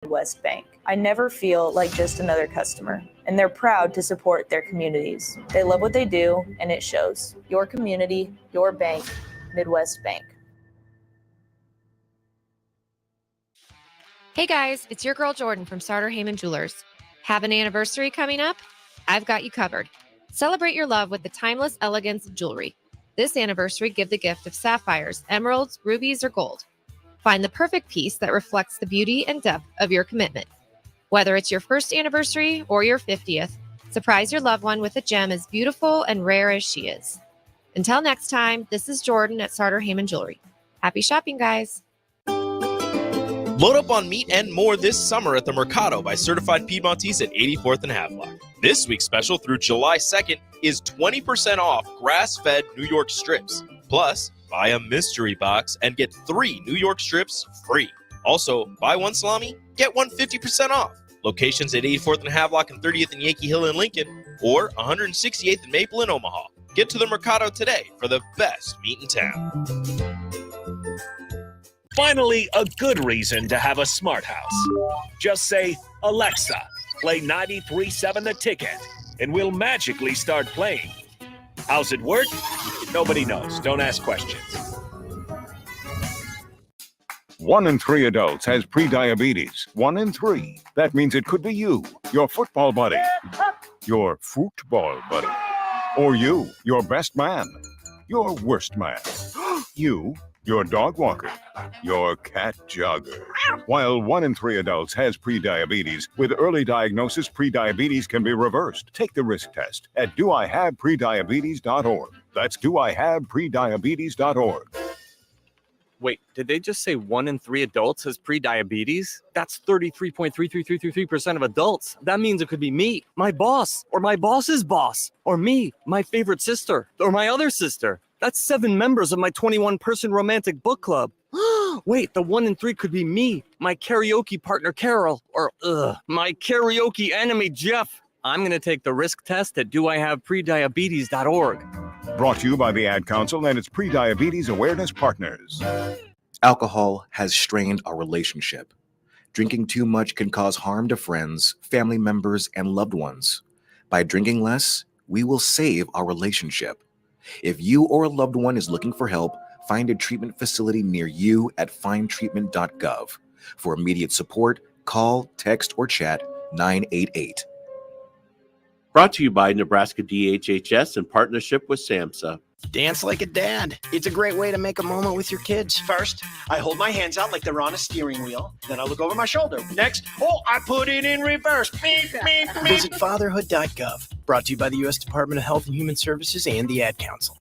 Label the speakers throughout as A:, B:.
A: Midwest Bank. I never feel like just another customer, and they're proud to support their communities. They love what they do, and it shows. Your community, your bank, Midwest Bank.
B: Hey guys, it's your girl Jordan from Sartor Heyman Jewelers. Have an anniversary coming up? I've got you covered. Celebrate your love with the timeless elegance of jewelry. This anniversary, give the gift of sapphires, emeralds, rubies, or gold. Find the perfect piece that reflects the beauty and depth of your commitment. Whether it's your first anniversary or your 50th, surprise your loved one with a gem as beautiful and rare as she is. Until next time, this is Jordan at Sartor Heyman Jewelry. Happy shopping, guys.
C: Load up on meat and more this summer at the Mercado by Certified Piedmontese at 84th and Havelock. This week's special through July 2nd is 20% off grass-fed New York strips. Plus, buy a mystery box and get 3 New York strips free. Also, buy 1 salami, get 1 50% off. Locations at 84th and Havelock and 30th and Yankee Hill in Lincoln, or 168th and Maple in Omaha. Get to the Mercado today for the best meat in town.
D: Finally, a good reason to have a smart house. Just say, Alexa, play 93.7 The Ticket, and we'll magically start playing. How's it work? Nobody knows. Don't ask questions.
E: 1 in 3 adults has prediabetes. 1 in 3. That means it could be you, your football buddy, your football buddy, or you, your best man, your worst man, you, your dog walker, your cat jogger. While 1 in 3 adults has prediabetes, with early diagnosis, prediabetes can be reversed. Take the risk test at doihaveprediabetes.org. That's doihaveprediabetes.org.
F: Wait, did they just say 1 in 3 adults has prediabetes? That's 33.33333% of adults. That means it could be me, my boss, or my boss's boss, or me, my favorite sister, or my other sister. That's 7 members of my 21-person romantic book club. Wait, the 1 in 3 could be me, my karaoke partner Carol, or my karaoke enemy Jeff. I'm going to take the risk test at doihaveprediabetes.org.
E: Brought to you by the Ad Council and its Prediabetes Awareness Partners.
G: Alcohol has strained our relationship. Drinking too much can cause harm to friends, family members, and loved ones. By drinking less, we will save our relationship. If you or a loved one is looking for help, find a treatment facility near you at findtreatment.gov. For immediate support, call, text, or chat 988.
H: Brought to you by Nebraska DHHS in partnership with SAMHSA.
I: Dance like a dad. It's a great way to make a moment with your kids. First, I hold my hands out like they're on a steering wheel. Then I look over my shoulder. Next, I put it in reverse. Visit fatherhood.gov. Brought to you by the U.S. Department of Health and Human Services and the Ad Council.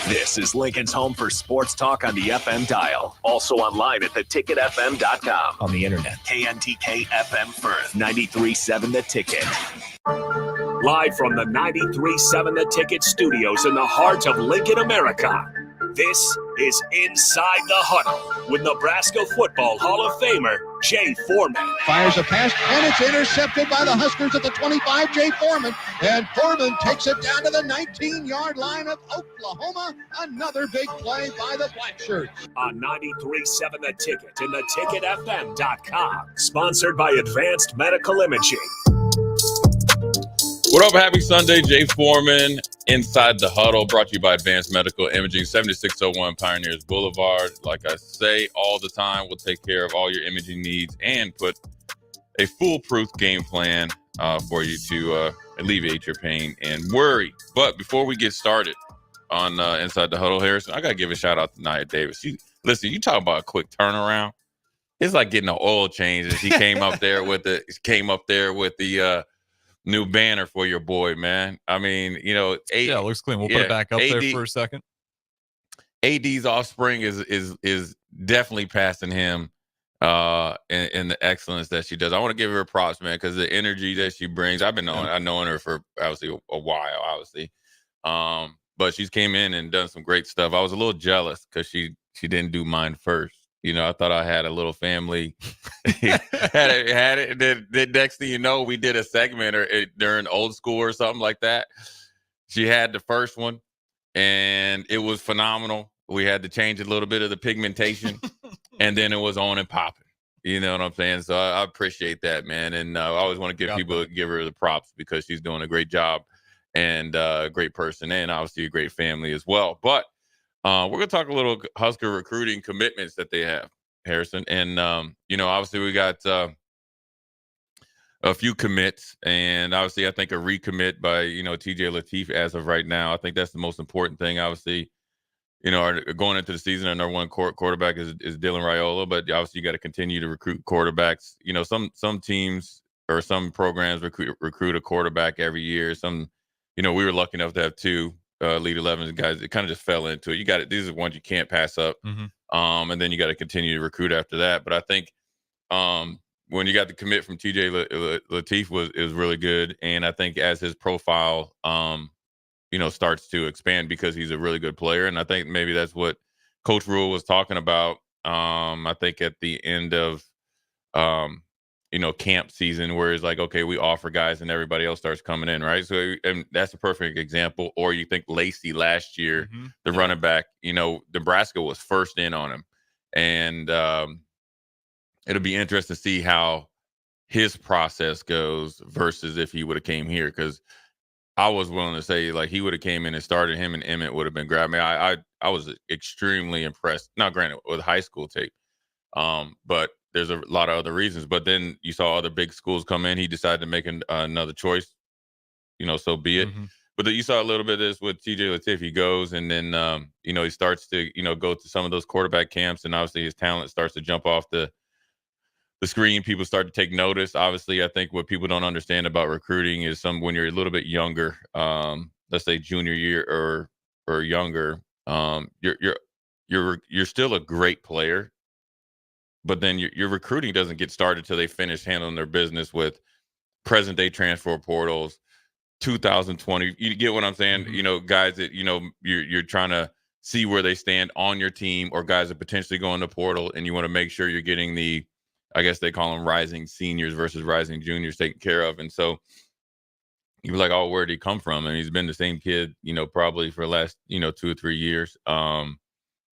D: This is Lincoln's home for sports talk on the FM dial. Also online at theticketfm.com. On the internet, KNTK FM Firth, 93.7 The Ticket. Live from the 93.7 The Ticket studios in the heart of Lincoln, America. This is Inside the Huddle with Nebraska Football Hall of Famer Jay Foreman.
J: Fires a pass, and it's intercepted by the Huskers at the 25, Jay Foreman. And Foreman takes it down to the 19-yard line of Oklahoma. Another big play by the Blackshirts.
D: On 93.7 The Ticket and theticketfm.com. Sponsored by Advanced Medical Imaging.
K: What up? Happy Sunday. Jay Foreman, Inside the Huddle, brought to you by Advanced Medical Imaging, 7601 Pioneers Boulevard. Like I say all the time, we'll take care of all your imaging needs and put a foolproof game plan for you to alleviate your pain and worry. But before we get started on Inside the Huddle, Harrison, I got to give a shout out to Nia Davis. Listen, you talk about a quick turnaround. It's like getting an oil change. And she came up there with the new banner for your boy, man. I mean, it
L: looks clean. We'll put it back up there for a second.
K: AD's offspring is definitely passing him in the excellence that she does. I want to give her props, man, because the energy that she brings. I've known her for obviously a while, obviously. But she's came in and done some great stuff. I was a little jealous because she didn't do mine first. I thought I had a little family. had it. The next thing you know, we did a segment during old school or something like that. She had the first one, and it was phenomenal. We had to change a little bit of the pigmentation, and then it was on and popping. You know what I'm saying? So I appreciate that, man. And I always want to give her the props because she's doing a great job and a great person and obviously a great family as well. But we're going to talk a little Husker recruiting commitments that they have, Harrison. And, obviously we got a few commits, and obviously I think a recommit by, TJ Lateef as of right now. I think that's the most important thing. Obviously, going into the season, our number one quarterback is Dylan Raiola, but obviously you got to continue to recruit quarterbacks. Some teams or some programs recruit a quarterback every year. Some, we were lucky enough to have two Elite 11 guys. It kind of just fell into it. These are ones you can't pass up.
L: Mm-hmm.
K: And then you got to continue to recruit after that. But I think when you got the commit from TJ Lateef is really good. And I think as his profile, starts to expand because he's a really good player. And I think maybe that's what Coach Rule was talking about. I think at the end of, camp season, where it's like, okay, we offer guys and everybody else starts coming in, right? So, and that's a perfect example. Or you think Lacey last year, the running back, Nebraska was first in on him. And it'll be interesting to see how his process goes versus if he would have came here. Because I was willing to say, like, he would have came in and started him and Emmett would have been grabbed. I was extremely impressed. Now, granted, with high school tape, but there's a lot of other reasons. But then you saw other big schools come in. He decided to make another choice, so be it.
L: Mm-hmm.
K: But you saw a little bit of this with TJ Lateef. He goes and then, he starts to, go to some of those quarterback camps, and obviously his talent starts to jump off the screen. People start to take notice. Obviously, I think what people don't understand about recruiting is when you're a little bit younger, let's say junior year or younger, you're still a great player, but then your recruiting doesn't get started till they finish handling their business with present day transfer portals, 2020. You get what I'm saying?
L: Mm-hmm.
K: Guys that you're trying to see where they stand on your team, or guys that potentially go in the portal, and you want to make sure you're getting the, I guess they call them rising seniors versus rising juniors, taken care of. And so you're like, oh, where did he come from? And he's been the same kid, probably for the last, 2 or 3 years.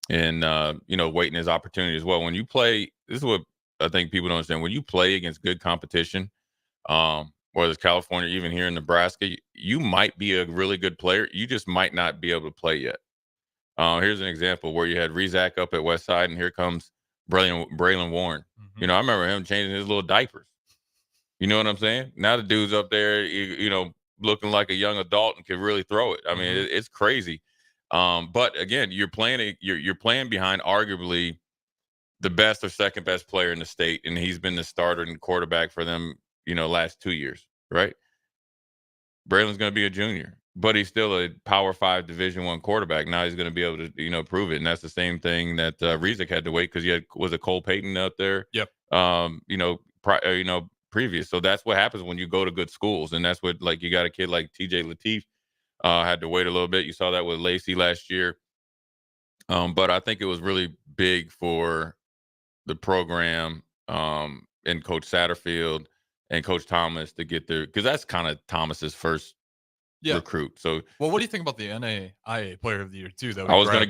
K: Waiting his opportunity as well. When you play, this is what I think people don't understand. When you play against good competition, whether it's California, even here in Nebraska, you might be a really good player. You just might not be able to play yet. Here's an example where you had Rezac up at West Side, and here comes Braylon Warren.
L: Mm-hmm.
K: I remember him changing his little diapers. You know what I'm saying? Now the dude's up there, looking like a young adult and can really throw it. I mean, it's crazy. But again, you're playing behind arguably the best or second best player in the state, and he's been the starter and quarterback for them, last 2 years, right? Braylon's going to be a junior, but he's still a Power 5 Division I quarterback. Now he's going to be able to, prove it. And that's the same thing that Rezac had to wait because was a Cole Payton out there.
L: Yep.
K: Previous. So that's what happens when you go to good schools. And that's what, like, you got a kid like TJ Lateef had to wait a little bit. You saw that with Lacey last year. But I think it was really big for the program and Coach Satterfield and Coach Thomas to get there, because that's kind of Thomas's first recruit. So,
L: well, what do you think about the NAIA Player of the Year too? Though
K: I was gonna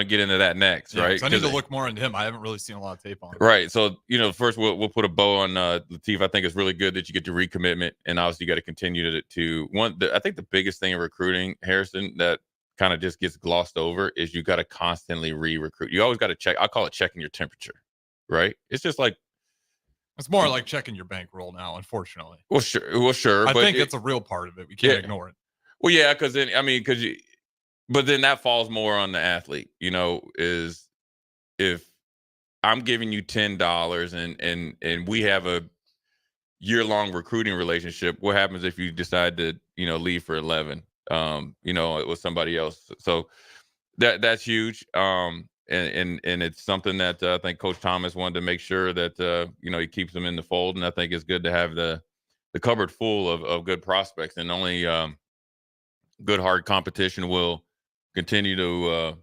K: get into that next, right?
L: I need to look more into him. I haven't really seen a lot of tape on him.
K: Right. So first we'll put a bow on Lateef. I think it's really good that you get your recommitment, and obviously you got to continue to I think the biggest thing in recruiting, Harrison, that kind of just gets glossed over is you got to constantly re-recruit. You always got to check. I call it checking your temperature, right? It's just like.
L: It's more like checking your bankroll now, unfortunately.
K: Well, sure.
L: I think it's a real part of it. We can't ignore it.
K: Well, yeah, but then that falls more on the athlete, is if I'm giving you $10 and we have a year-long recruiting relationship, what happens if you decide to, leave for 11, with somebody else? So that's huge. And it's something that I think Coach Thomas wanted to make sure that, he keeps them in the fold. And I think it's good to have the cupboard full of good prospects, and only good, hard competition will continue to,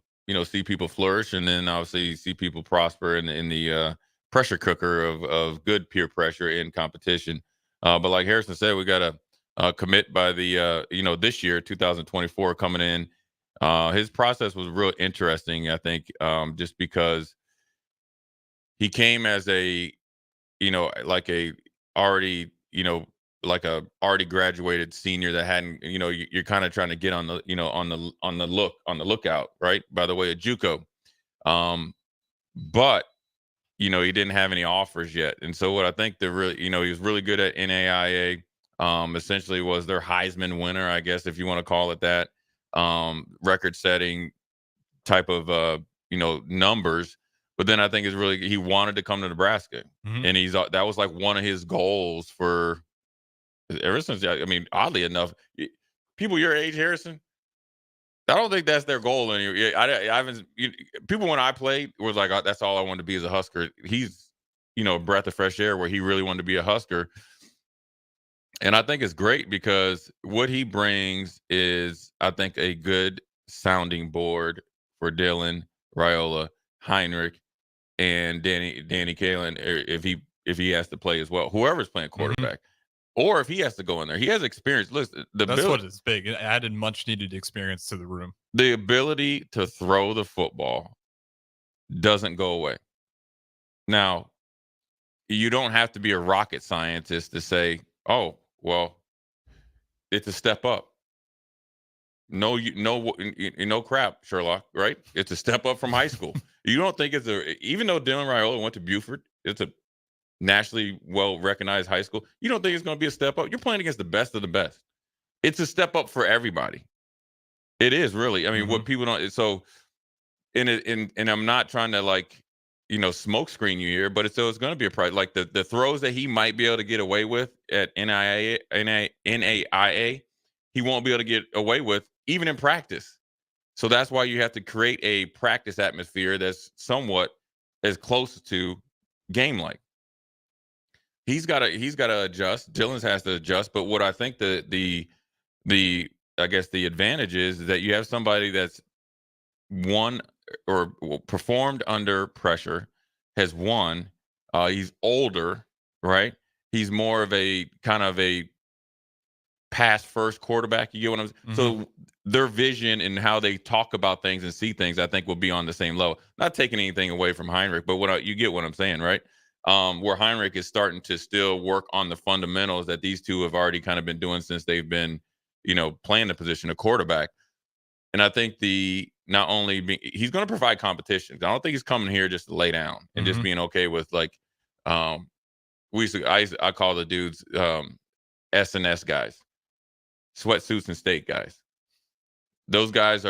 K: see people flourish, and then obviously see people prosper in the pressure cooker of good peer pressure in competition. But like Harrison said, we got a commit by the, this year, 2024 coming in. His process was real interesting, I think, just because he came as a like a already, like a already graduated senior that hadn't, you're kind of trying to get on the, on the lookout, right? By the way, at JUCO. But he didn't have any offers yet. And so what I think he was really good at NAIA, essentially was their Heisman winner, I guess, if you want to call it that, record setting type of, numbers. But then I think he wanted to come to Nebraska.
L: Mhm.
K: And that was like one of his goals for ever since, oddly enough, people your age, Harrison, I don't think that's their goal anymore. I haven't. People when I played was like, oh, that's all I wanted to be as a Husker. He's, a breath of fresh air where he really wanted to be a Husker. And I think it's great because what he brings is, I think, a good sounding board for Dylan, Raiola, Heinrich, and Danny Kalen if he has to play as well. Whoever's playing quarterback. Or if he has to go in there, he has experience. Listen,
L: that's what is big. It added much needed experience to the room.
K: The ability to throw the football doesn't go away. Now, you don't have to be a rocket scientist to say, "Oh, well, it's a step up." No, crap, Sherlock. Right? It's a step up from high school. You don't think even though Dylan Raiola went to Buford, it's a nationally well-recognized high school. You don't think it's going to be a step up? You're playing against the best of the best. It's a step up for everybody. It is really. I mean, what people don't. So, and I'm not trying to smoke screen you here, but it's going to be a price. Like the throws that he might be able to get away with at NAIA, he won't be able to get away with even in practice. So that's why you have to create a practice atmosphere that's somewhat as close to game-like. He's got to adjust. Dylan's has to adjust. But what I think the I guess the advantage is that you have somebody that's won or performed under pressure, has won. He's older, right? He's more of a kind of a pass first quarterback. You get what I'm saying? So their vision and how they talk about things and see things, I think, will be on the same level. Not taking anything away from Heinrich, but you get what I'm saying, right? Where Heinrich is starting to still work on the fundamentals that these two have already kind of been doing since they've been, playing the position of quarterback. And I think he's going to provide competition. I don't think he's coming here just to lay down and just being okay with I call the dudes S&S guys, sweatsuits and steak guys. Those guys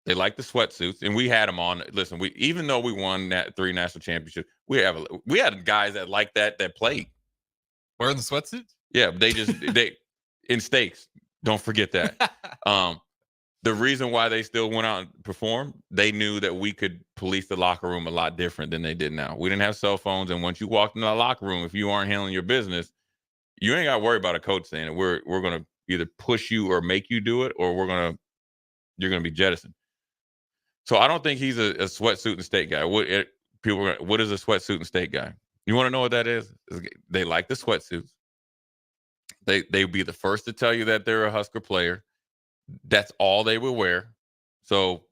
K: they like the sweatsuits, and we had them on. Listen, even though we won 3 national championships, we had guys that like that played
L: wearing the sweatsuits.
K: Yeah, they in steaks. Don't forget that. The reason why they still went out and performed, they knew that we could police the locker room a lot different than they did now. We didn't have cell phones, and once you walked into the locker room, if you aren't handling your business, you ain't got to worry about a coach saying it. We're going to either push you or make you do it, or you're going to be jettisoned. So I don't think he's a sweatsuit and steak guy. What is a sweatsuit and steak guy? You want to know what that is? They like the sweatsuits. They'd be the first to tell you that they're a Husker player. That's all they would wear. So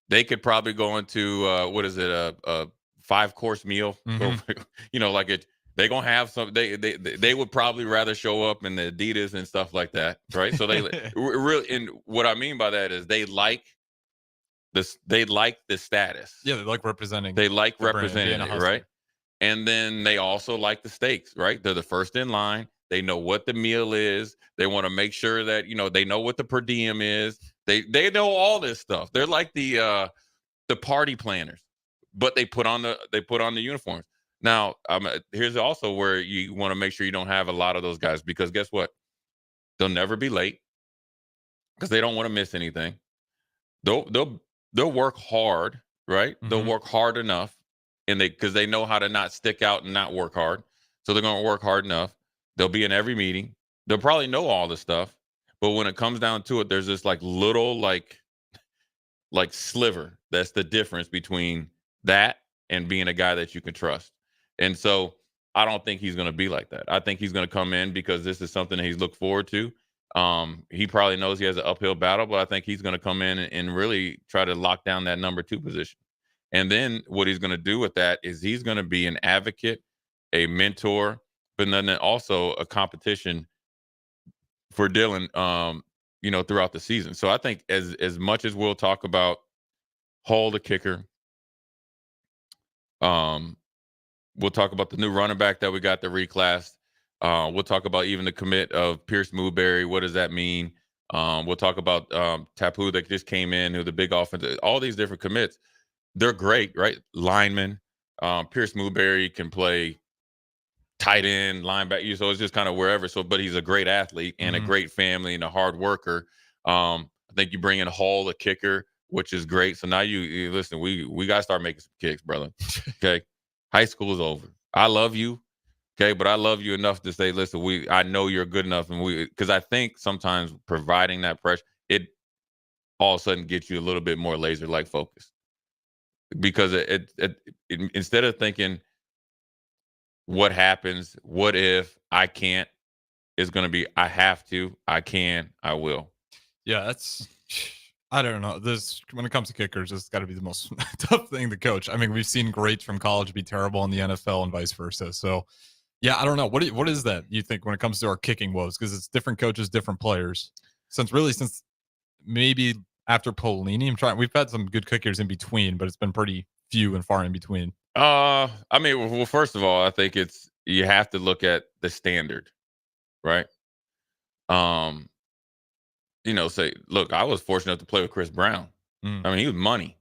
K: they could probably go into a 5-course meal, they're gonna have some. They would probably rather show up in the Adidas and stuff like that, right? So they really, and what I mean by that is they like this. They like the status.
L: Yeah, they like representing.
K: They like representing it, right? And then they also like the stakes, right? They're the first in line. They know what the meal is. They want to make sure that they know what the per diem is. They know all this stuff. They're like the party planners, but they put on the uniforms. Now, here's also where you want to make sure you don't have a lot of those guys, because guess what? They'll never be late because they don't want to miss anything. They'll work hard, right? They'll work hard enough, and because they know how to not stick out and not work hard. So they're going to work hard enough. They'll be in every meeting. They'll probably know all this stuff, but when it comes down to it, there's this little sliver. That's the difference between that and being a guy that you can trust. And so I don't think he's going to be like that. I think he's going to come in because this is something that he's looked forward to. He probably knows he has an uphill battle, but I think he's going to come in and really try to lock down that number 2 position. And then what he's going to do with that is he's going to be an advocate, a mentor, but then also a competition for Dylan, throughout the season. So I think as much as we'll talk about Hall, the kicker, we'll talk about the new running back that we got that reclassed. We'll talk about even the commit of Pierce Mooberry. What does that mean? We'll talk about Tapu that just came in, who the big offense. All these different commits, they're great, right? Linemen. Pierce Mooberry can play tight end, linebacker. So it's just kind of wherever. So, but he's a great athlete and a great family and a hard worker. I think you bring in Hall, the kicker, which is great. So now you listen. We got to start making some kicks, brother. Okay, high school is over. I love you. Okay, but I love you enough to say, listen, I know you're good enough, and because I think sometimes providing that pressure, it all of a sudden gets you a little bit more laser-like focus. Because it instead of thinking, what happens, what if I can't, is going to be, I have to, I can, I will.
L: Yeah, I don't know. When it comes to kickers, it's got to be the most tough thing to coach. I mean, we've seen greats from college be terrible in the NFL and vice versa. So, yeah, I don't know. What is that you think when it comes to our kicking woes? Because it's different coaches, different players. Since maybe after Polini, we've had some good kickers in between, but it's been pretty few and far in between.
K: I mean, well, first of all, I think you have to look at the standard, right? Say, look, I was fortunate enough to play with Chris Brown. I mean, he was money.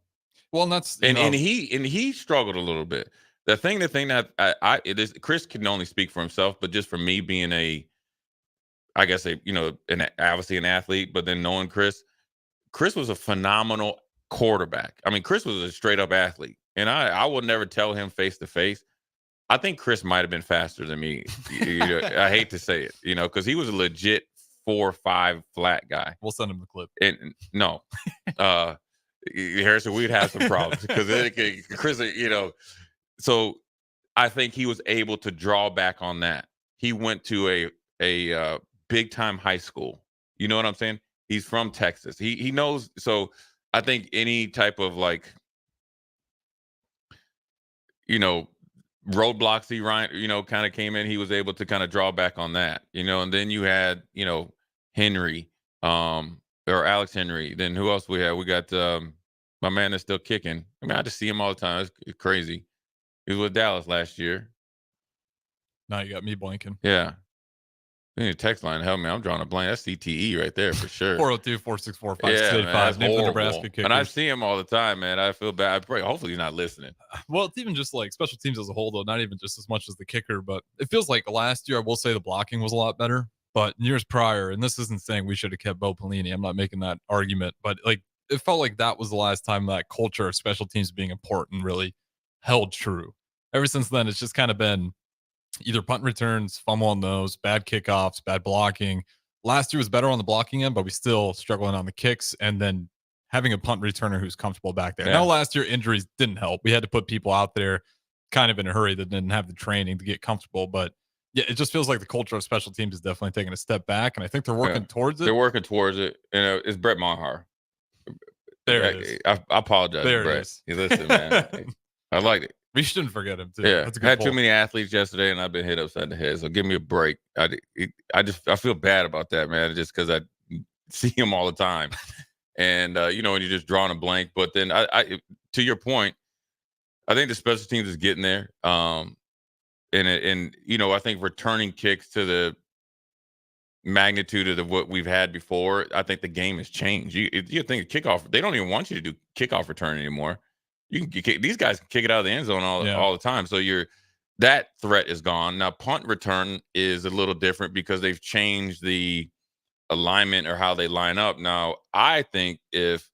L: Well, and that's
K: and he struggled a little bit. The thing that Chris can only speak for himself, but just for me being obviously an athlete, but then knowing Chris was a phenomenal quarterback. I mean, Chris was a straight up athlete, and I will never tell him face to face. I think Chris might have been faster than me. I hate to say it, because he was a legit 4.5 flat guy.
L: We'll send him the clip.
K: And no, Harrison, we'd have some problems because Chris, so I think he was able to draw back on that. He went to a big time high school. You know what I'm saying? He's from Texas. He knows. So I think any type of roadblocks kind of came in, he was able to kind of draw back on that, and then you had, Henry, or Alex Henry. Then who else we had? We got my man that's still kicking. I mean, I just see him all the time. It's crazy. He was with Dallas last year.
L: Now you got me blanking.
K: Yeah. We need a text line to help me. I'm drawing a blank. That's CTE right there for sure.
L: 402-464-5685. Name the Nebraska kickers.
K: And I see him all the time, man. I feel bad. Hopefully he's not listening.
L: Well, it's even just like special teams as a whole, though. Not even just as much as the kicker, but it feels like last year, I will say the blocking was a lot better. But years prior, and this isn't saying we should have kept Bo Pelini. I'm not making that argument. But it felt like that was the last time that culture of special teams being important really held true. Ever since then, it's just kind of been either punt returns, fumble on those, bad kickoffs, bad blocking. Last year was better on the blocking end, but we still struggling on the kicks, and then having a punt returner who's comfortable back there. Yeah. Now, last year, injuries didn't help. We had to put people out there kind of in a hurry that didn't have the training to get comfortable. But yeah, it just feels like the culture of special teams is definitely taking a step back, and I think they're working towards it.
K: They're working towards it. It's Brett Maher.
L: There it is.
K: I apologize,
L: there
K: Brett.
L: It is.
K: You listen, man. I liked it.
L: We shouldn't forget him, too.
K: Yeah,
L: That's a good
K: had
L: point.
K: too many athletes yesterday, and I've been hit upside the head. So give me a break. I feel bad about that, man. Just because I see him all the time, and and you're just drawing a blank. But then I to your point, I think the special teams is getting there. I think returning kicks to the magnitude of what we've had before. I think the game has changed. You think kickoff? They don't even want you to do kickoff return anymore. These guys can kick it out of the end zone all the time. So that threat is gone. Now punt return is a little different because they've changed the alignment or how they line up. Now I think if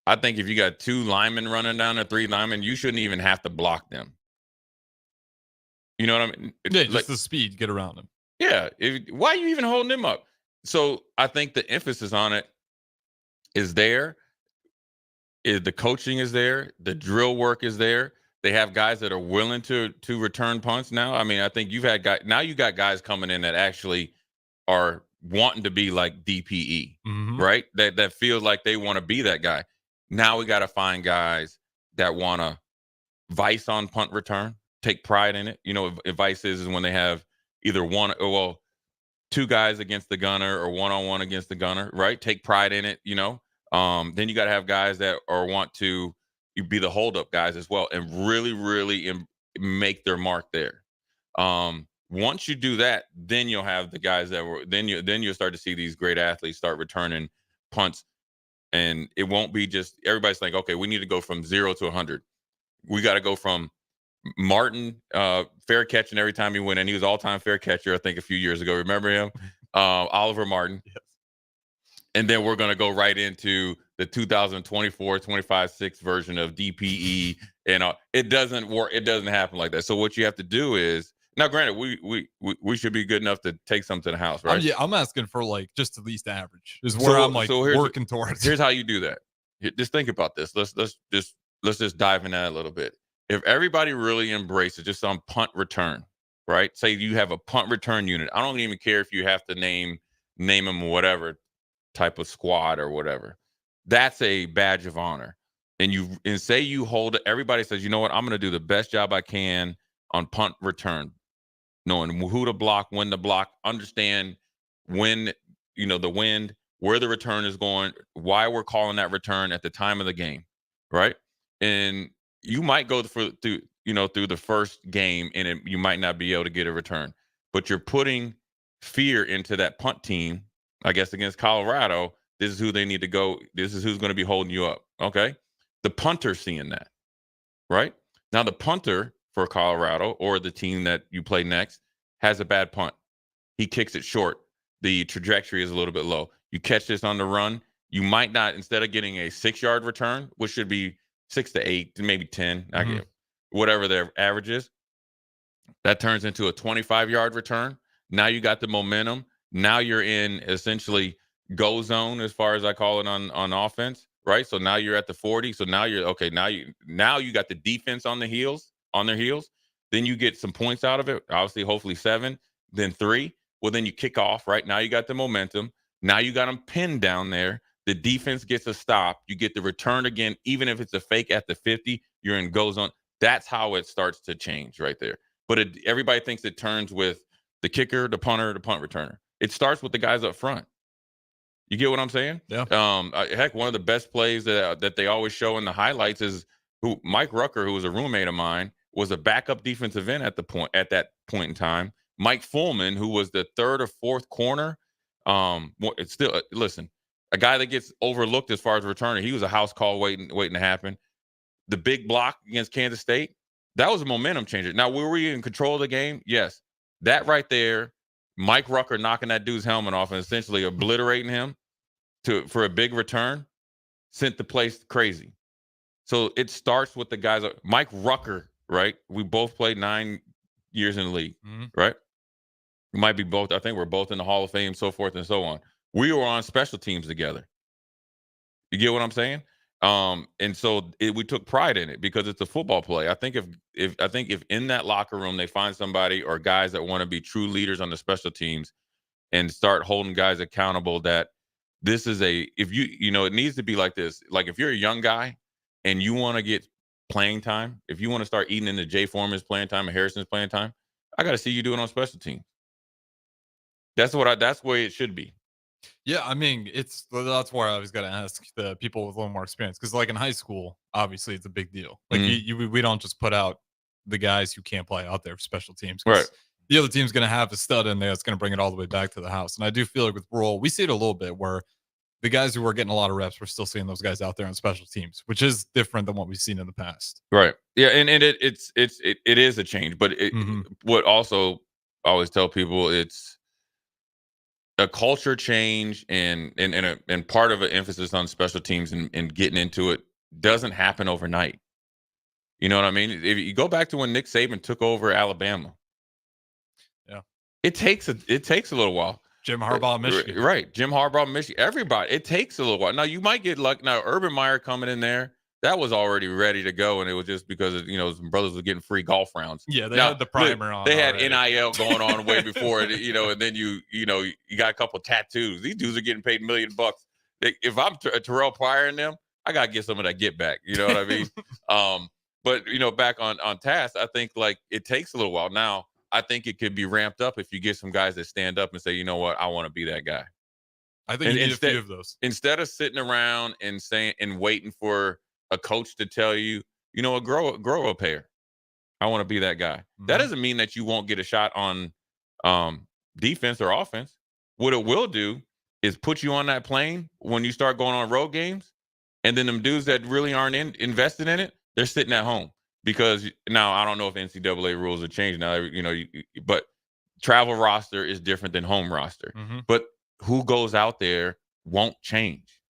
K: you got 2 linemen running down or 3 linemen, you shouldn't even have to block them. You know what I mean?
L: Yeah, just the speed, get around them.
K: Yeah. Why are you even holding them up? So I think the emphasis on it is there. The coaching is there. The drill work is there. They have guys that are willing to return punts now. I mean, I think you got guys coming in that actually are wanting to be like DPE, right? That feel like they want to be that guy. Now we got to find guys that want to vice on punt return, take pride in it. Advice is when they have either two guys against the gunner or one-on-one against the gunner, right? Take pride in it, Then you got to have guys that want to be the hold-up guys as well and really, really make their mark there. Once you do that, then you'll have the guys then you'll start to see these great athletes start returning punts, and it won't be just everybody's like, okay, we need to go from 0 to 100. We got to go from Martin fair catching every time he went in. He was all-time fair catcher, I think, a few years ago. Remember him? Oliver Martin. Yes. And then we're going to go right into the 2024 25-6 version of DPE, and it doesn't work. It doesn't happen like that. So what you have to do is, now granted, we should be good enough to take some to the house, right?
L: I'm asking for like just at least average is where I'm like working towards.
K: Here's how you do that. Just think about this. Let's just dive in that a little bit. If everybody really embraces just on punt return, right? Say you have a punt return unit. I don't even care if you have to name them whatever type of squad or whatever. That's a badge of honor. And say you hold it, everybody says, you know what, I'm going to do the best job I can on punt return, knowing who to block, when to block, understand when, the wind, where the return is going, why we're calling that return at the time of the game, right? And you might go through the first game and you might not be able to get a return, but you're putting fear into that punt team. I guess against Colorado, this is who they need to go. This is who's going to be holding you up. Okay. The punter seeing that, right? Now the punter for Colorado or the team that you play next has a bad punt. He kicks it short. The trajectory is a little bit low. You catch this on the run. You might not, instead of getting a 6-yard return, which should be 6 to 8, maybe 10, I get whatever their average is, that turns into a 25-yard return. Now you got the momentum. Now you're in essentially go zone, as far as I call it on offense, right? So now you're at the 40. So now you're okay. Now you got the defense on their heels. Then you get some points out of it. Obviously, hopefully 7, then 3. Well, then you kick off, right? Now you got the momentum. Now you got them pinned down there. The defense gets a stop. You get the return again, even if it's a fake at the 50. You're in go zone. That's how it starts to change right there. But everybody thinks it turns with the kicker, the punter, the punt returner. It starts with the guys up front. You get what I'm saying?
L: Yeah.
K: Heck, one of the best plays that they always show in the highlights is Mike Rucker, who was a roommate of mine, was a backup defensive end at that point in time. Mike Foreman, who was the 3rd or 4th corner, it's still listen, a guy that gets overlooked as far as returner. He was a house call waiting to happen. The big block against Kansas State, that was a momentum changer. Now, were we in control of the game? Yes. That right there, Mike Rucker knocking that dude's helmet off and essentially obliterating him for a big return, sent the place crazy. So it starts with the guys. Mike Rucker, right? We both played 9 years in the league, right? We might be both. I think we're both in the Hall of Fame, so forth and so on. We were on special teams together. You get what I'm saying? And so we took pride in it because it's a football play. I think if in that locker room they find somebody or guys that want to be true leaders on the special teams and start holding guys accountable, that this is it needs to be like this. Like if you're a young guy and you want to get playing time, if you want to start eating into Jay Foreman's playing time and Harrison's playing time, I got to see you do it on special teams. That's the way it should be.
L: Yeah, I mean, that's why I was going to ask the people with a little more experience, because like in high school, obviously it's a big deal. Like we don't just put out the guys who can't play out there for special teams.
K: Right.
L: The other team's going to have a stud in there that's going to bring it all the way back to the house. And I do feel like with Roll, we see it a little bit where the guys who were getting a lot of reps, we're still seeing those guys out there on special teams, which is different than what we've seen in the past.
K: Right. Yeah, and it is a change, but what also I always tell people, it's a culture change and part of an emphasis on special teams and getting into it doesn't happen overnight. You know what I mean? If you go back to when Nick Saban took over Alabama,
L: yeah,
K: it takes a little while.
L: Jim Harbaugh, Michigan,
K: right? Jim Harbaugh, Michigan. Everybody, it takes a little while. Now you might get lucky. Now Urban Meyer coming in there, that was already ready to go, and it was just because some brothers were getting free golf rounds.
L: Yeah, they had the primer on.
K: They had
L: already.
K: NIL going on way before it, and then you got a couple of tattoos. These dudes are getting paid $1 million. If I'm Terrell Pryor in them, I gotta get some of that get back. You know what I mean? But back on task, I think like it takes a little while. Now, I think it could be ramped up if you get some guys that stand up and say, you know what, I want to be that guy.
L: I think you need a few of those.
K: Instead of sitting around and saying and waiting for a coach to tell you, grow a pair. I want to be that guy. Mm-hmm. That doesn't mean that you won't get a shot on defense or offense. What it will do is put you on that plane when you start going on road games, and then them dudes that really aren't invested in it, they're sitting at home. Because now I don't know if NCAA rules are changed now, but travel roster is different than home roster.
L: Mm-hmm.
K: But who goes out there won't change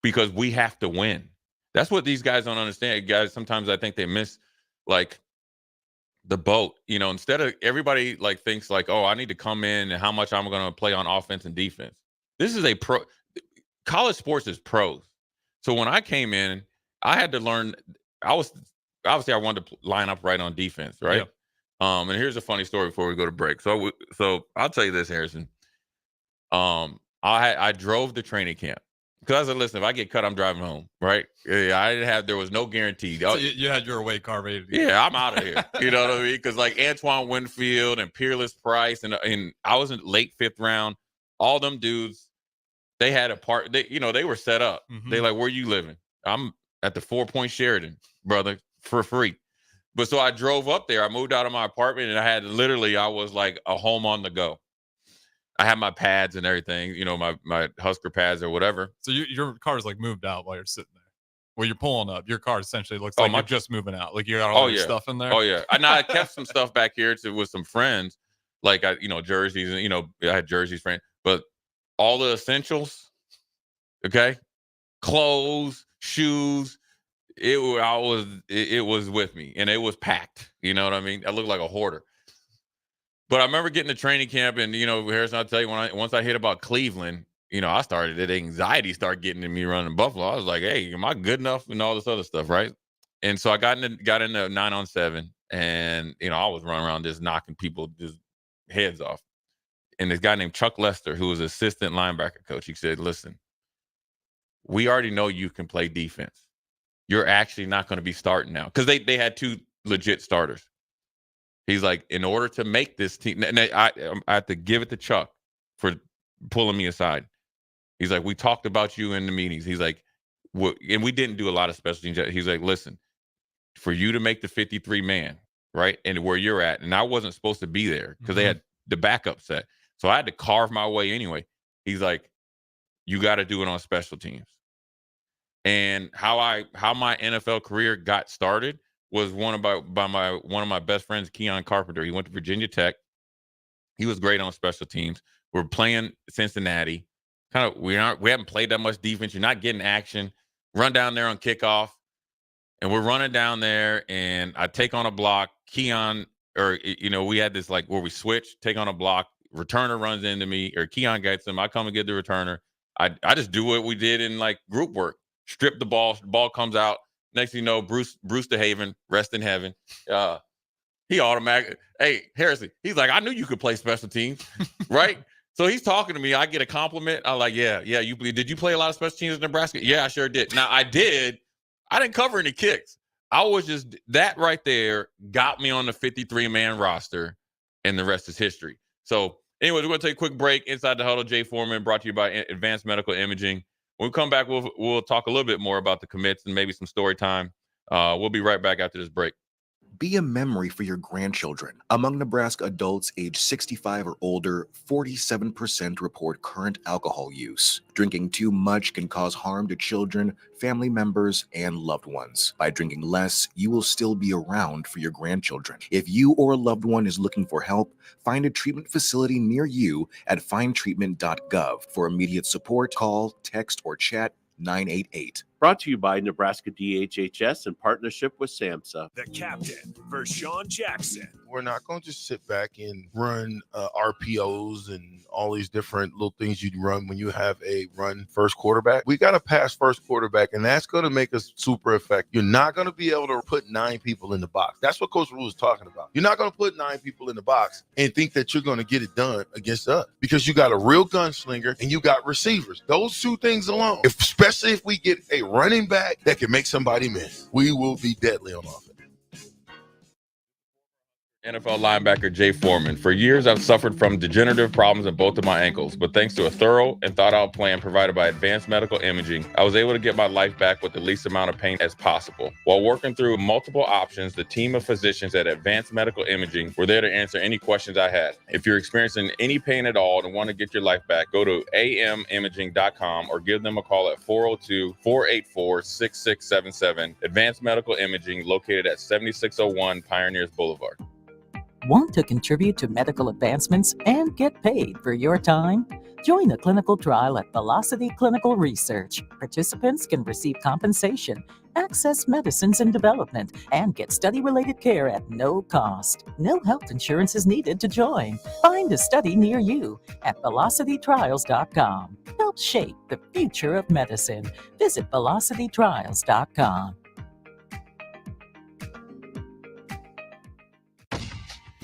K: because we have to win. That's what these guys don't understand. Guys, sometimes I think they miss like the boat. Instead of everybody like thinks like, oh, I need to come in and how much I'm going to play on offense and defense. This is college sports is pros. So when I came in, I had to learn. I wanted to line up right on defense, right? Yeah. And here's a funny story before we go to break. So I'll tell you this, Harrison. I drove the training camp because I said, listen, if I get cut, I'm driving home, right? Yeah, there was no guarantee.
L: So you had your away car ready to go.
K: Yeah, I'm out of here. You know what I mean? Because like Antoine Winfield and Peerless Price, and I was in late 5th round. All them dudes, they had a part. They were set up. Mm-hmm. They like, where you living? I'm at the 4 Point Sheridan, brother, for free. But so I drove up there. I moved out of my apartment, and I was like a home on the go. I had my pads and everything, my Husker pads or whatever.
L: So your car's like moved out while you're sitting there. Well, you're pulling up. Your car essentially looks like you're just moving out. Like you got all your stuff in there.
K: Oh yeah. I kept some stuff back here with some friends, like jerseys and I had jerseys, friends, but all the essentials, okay, clothes, shoes. It was with me, and it was packed. You know what I mean? I looked like a hoarder. But I remember getting to training camp, and Harrison, I'll tell you, once I hit about Cleveland, I started the anxiety started getting to me running Buffalo. I was like, hey, am I good enough and all this other stuff, right? And so I got into 9-on-7, and I was running around just knocking people just heads off. And this guy named Chuck Lester, who was assistant linebacker coach, he said, listen, we already know you can play defense. You're actually not going to be starting now, because they had 2 legit starters. He's like, in order to make this team, and I have to give it to Chuck for pulling me aside. He's like, we talked about you in the meetings. He's like, and we didn't do a lot of special teams. He's like, listen, for you to make the 53-man, right, and where you're at, and I wasn't supposed to be there because they had the backup set. So I had to carve my way anyway. He's like, you got to do it on special teams. And how my NFL career got started was one of my best friends, Keon Carpenter. He went to Virginia Tech. He was great on special teams. We're playing Cincinnati. We haven't played that much defense. You're not getting action. Run down there on kickoff, and we're running down there, and I take on a block. Keon, we had this like where we switch, take on a block. Returner runs into me, or Keon gets him. I come and get the returner. I just do what we did in like group work. Strip the ball comes out. Next thing you know, Bruce DeHaven, rest in heaven. He automatically, hey, Harrison, he's like, I knew you could play special teams, right? So he's talking to me. I get a compliment. I'm like, yeah. Did you play a lot of special teams in Nebraska? Yeah, I sure did. Now I did. I didn't cover any kicks. I was just, that right there got me on the 53-man roster, and the rest is history. So anyways, we're going to take a quick break. Inside the Huddle, Jay Foreman, brought to you by Advanced Medical Imaging. When we come back, we'll talk a little bit more about the commits and maybe some story time. We'll be right back after this break.
G: Be a memory for your grandchildren. Among Nebraska adults age 65 or older, 47% report current alcohol use. Drinking too much can cause harm to children, family members, and loved ones. By drinking less, you will still be around for your grandchildren. If you or a loved one is looking for help, find a treatment facility near you at findtreatment.gov. For immediate support, call, text, or chat 988.
H: Brought to you by Nebraska DHHS in partnership with SAMHSA.
D: The captain, Vershawn Jackson.
M: We're not going to just sit back and run RPOs and all these different little things you run when you have a run first quarterback. We got to pass first quarterback, and that's going to make us super effective. You're not going to be able to put 9 people in the box. That's what Coach Rule is talking about. You're not going to put 9 people in the box and think that you're going to get it done against us, because you got a real gunslinger and you got receivers. Those 2 things alone, especially if we get a running back that can make somebody miss. We will be deadly on offense.
K: NFL linebacker Jay Foreman. For years, I've suffered from degenerative problems in both of my ankles, but thanks to a thorough and thought-out plan provided by Advanced Medical Imaging, I was able to get my life back with the least amount of pain as possible. While working through multiple options, the team of physicians at Advanced Medical Imaging were there to answer any questions I had. If you're experiencing any pain at all and want to get your life back, go to amimaging.com or give them a call at 402-484-6677. Advanced Medical Imaging, located at 7601 Pioneers Boulevard.
N: Want to contribute to medical advancements and get paid for your time? Join a clinical trial at Velocity Clinical Research. Participants can receive compensation, access medicines in development, and get study-related care at no cost. No health insurance is needed to join. Find a study near you at velocitytrials.com. Help shape the future of medicine. Visit velocitytrials.com.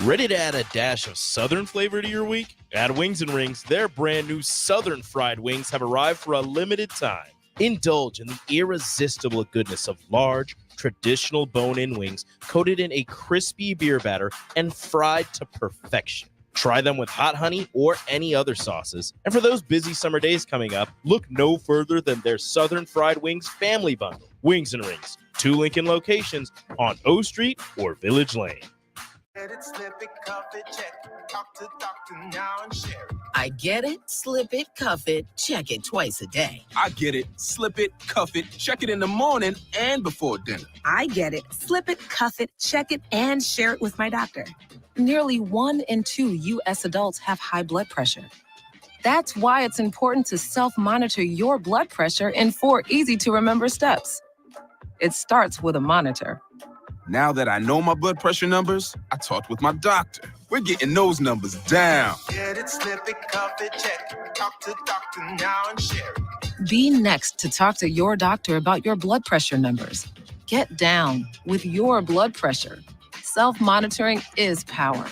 C: Ready to add a dash of Southern flavor to your week? At Wings and Rings, their brand new Southern fried wings have arrived for a limited time. Indulge in the irresistible goodness of large, traditional bone-in wings coated in a crispy beer batter and fried to perfection. Try them with hot honey or any other sauces. And for those busy summer days coming up, look no further than their Southern Fried Wings Family Bundle. Wings and Rings, 2 Lincoln locations on O Street or Village Lane.
O: I get it, slip it, cuff it, check it twice a day.
P: I get it, slip it, cuff it, check it in the morning and before dinner.
Q: I get it, slip it, cuff it, check it, and share it with my doctor. Nearly 1 in 2 U.S. adults have high blood pressure. That's why it's important to self-monitor your blood pressure in 4 easy-to-remember steps. It starts with a monitor.
P: Now that I know my blood pressure numbers, I talked with my doctor. We're getting those numbers down.
R: Get it, slip it, cuff it, check it. Talk to doctor now and share it.
Q: Be next to talk to your doctor about your blood pressure numbers. Get down with your blood pressure. Self-monitoring is power.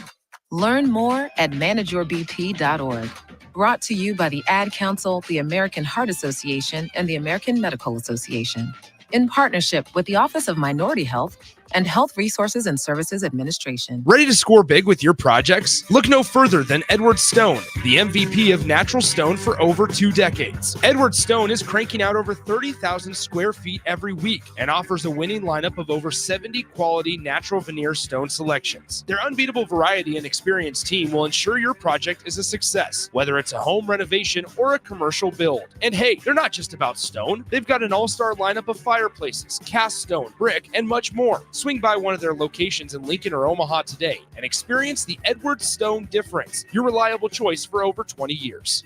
Q: Learn more at manageyourbp.org. Brought to you by the Ad Council, the American Heart Association, and the American Medical Association. In partnership with the Office of Minority Health and Health Resources and Services Administration.
S: Ready to score big with your projects? Look no further than Edward Stone, the MVP of natural stone for over 2 decades. Edward Stone is cranking out over 30,000 square feet every week and offers a winning lineup of over 70 quality natural veneer stone selections. Their unbeatable variety and experienced team will ensure your project is a success, whether it's a home renovation or a commercial build. And hey, they're not just about stone. They've got an all-star lineup of fireplaces, cast stone, brick, and much more. Swing by one of their locations in Lincoln or Omaha today and experience the Edward Stone difference, your reliable choice for over 20 years.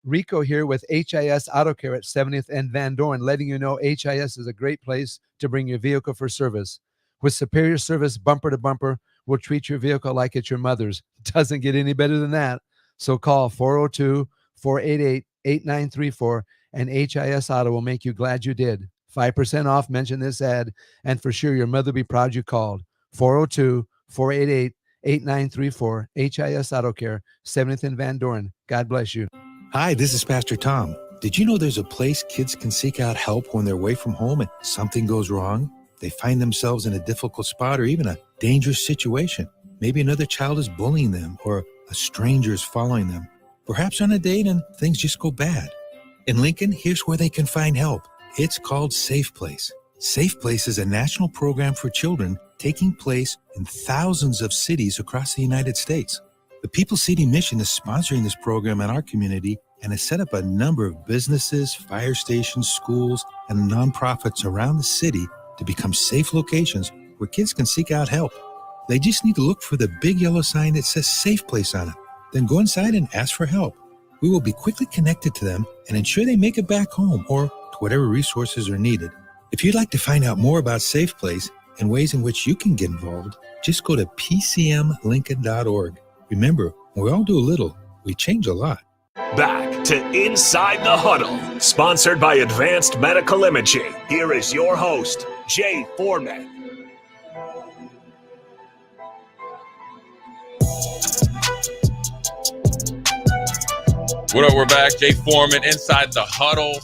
T: Rico here with HIS Auto Care at 70th and Van Dorn, letting you know HIS is a great place to bring your vehicle for service. With superior service bumper to bumper, we'll treat your vehicle like it's your mother's. Doesn't get any better than that. So call 402-488-8934 and HIS Auto will make you glad you did. 5% off, mention this ad, and for sure your mother will be proud you called. 402-488-8934, HIS Auto Care, 70th and Van Dorn. God bless you.
U: Hi, this is Pastor Tom. Did you know there's a place kids can seek out help when they're away from home and something goes wrong? They find themselves in a difficult spot or even a dangerous situation. Maybe another child is bullying them or a stranger is following them. Perhaps on a date and things just go bad. In Lincoln, here's where they can find help. It's called Safe Place. Safe Place is a national program for children taking place in thousands of cities across the United States. The People City Mission is sponsoring this program in our community and has set up a number of businesses, fire stations, schools, and nonprofits around the city to become safe locations where kids can seek out help. They just need to look for the big yellow sign that says Safe Place on it. Then go inside and ask for help. We will be quickly connected to them and ensure they make it back home or to whatever resources are needed. If you'd like to find out more about Safe Place and ways in which you can get involved, just go to pcmlincoln.org. Remember, when we all do a little, we change a lot.
D: Back to Inside the Huddle, sponsored by Advanced Medical Imaging. Here is your host, Jay Foreman.
K: What up? We're back. Jay Foreman, Inside the Huddle.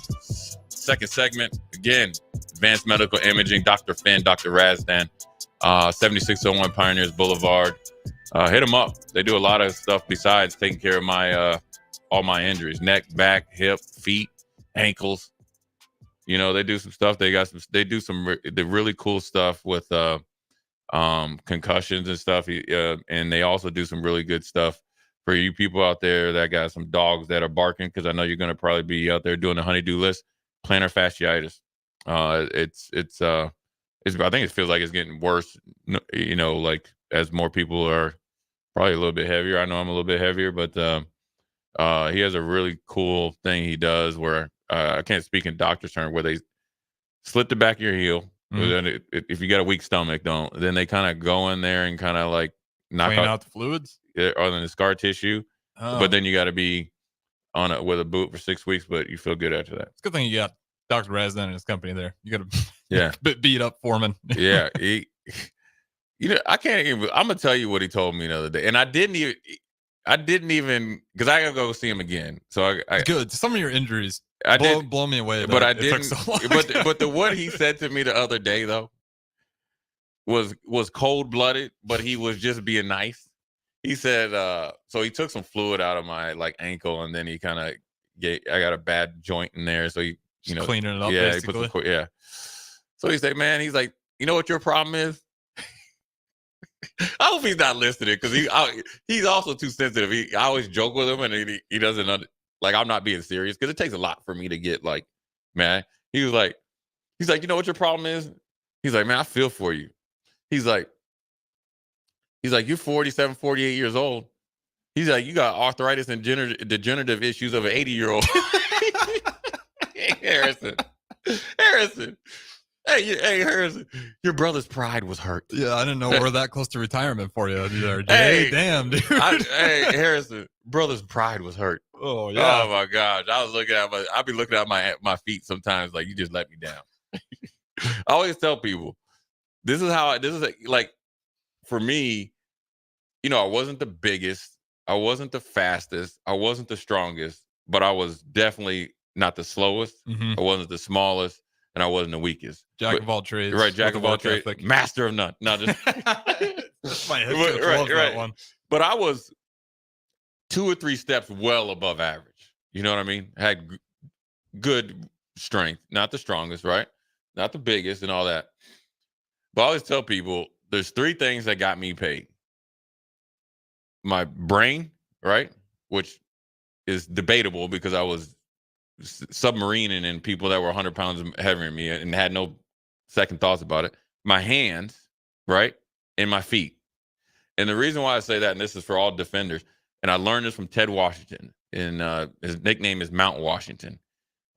K: Second segment. again, Advanced Medical Imaging, Dr. Finn, Dr. Razdan, 7601 Pioneers Boulevard. Hit them up. They do a lot of stuff besides taking care of my all my injuries: neck, back, hip, feet, ankles. You know, they do some stuff. They do some the really cool stuff with concussions and stuff. And they also do some really good stuff for you people out there that got some dogs that are barking, because I know you're going to probably be out there doing the honeydew list. Plantar fasciitis. I think it feels like it's getting worse, you know, like as more people are probably a little bit heavier. I know I'm a little bit heavier, but he has a really cool thing he does where I can't speak in doctor's term, where they slit the back of your heel. Then if you got a weak stomach, then they kind of go in there and kind of like knock
L: out the fluids
K: or the scar tissue.
L: Oh.
K: But then you got to be on it with a boot for 6 weeks, but you feel good after that.
L: It's a good thing you got Dr. Razdan and his company there. You got
K: to
L: beat up Foreman.
K: Yeah. I can't even, I'm going to tell you what he told me the other day. And I didn't even, because I got to go see him again. So
L: good. Some of your injuries blow me away.
K: But I didn't. So but the what he said to me the other day though was cold blooded, but he was just being nice. He said, so he took some fluid out of my like ankle, and then he kind of I got a bad joint in there, so he
L: cleaning it up.
K: Yeah,
L: basically.
K: he put So he said, man, he's like, you know what your problem is? I hope he's not listening, because he's also too sensitive. I always joke with him, and he doesn't like, I'm not being serious, because it takes a lot for me to get like, man. He's like, you know what your problem is? He's like, man, I feel for you. He's like, you're 47, 48 years old. He's like, you got arthritis and degenerative issues of an 80-year-old. Harrison. Hey, Harrison, your brother's pride was hurt.
L: Yeah, I didn't know we're that close to retirement for you.
K: Hey,
L: damn, dude.
K: Hey, Harrison, brother's pride was hurt.
L: Oh, yeah.
K: Oh, my gosh. I'll be looking at my feet sometimes like, you just let me down. I always tell people, this is like, for me, you know, I wasn't the biggest. I wasn't the fastest. I wasn't the strongest, but I was definitely not the slowest.
L: Mm-hmm.
K: I wasn't the smallest, and I wasn't the weakest.
L: Jack of all trades.
K: Right, jack of all trades. Master of none. No, just
L: my head coach loves that one.
K: But I was 2 or 3 steps well above average. You know what I mean? Had good strength, not the strongest, right? Not the biggest and all that. But I always tell people, there's 3 things that got me paid. My brain, right? Which is debatable, because I was submarining in people that were 100 pounds heavier than me and had no second thoughts about it. My hands, right? And my feet. And the reason why I say that, and this is for all defenders, and I learned this from Ted Washington, and his nickname is Mount Washington.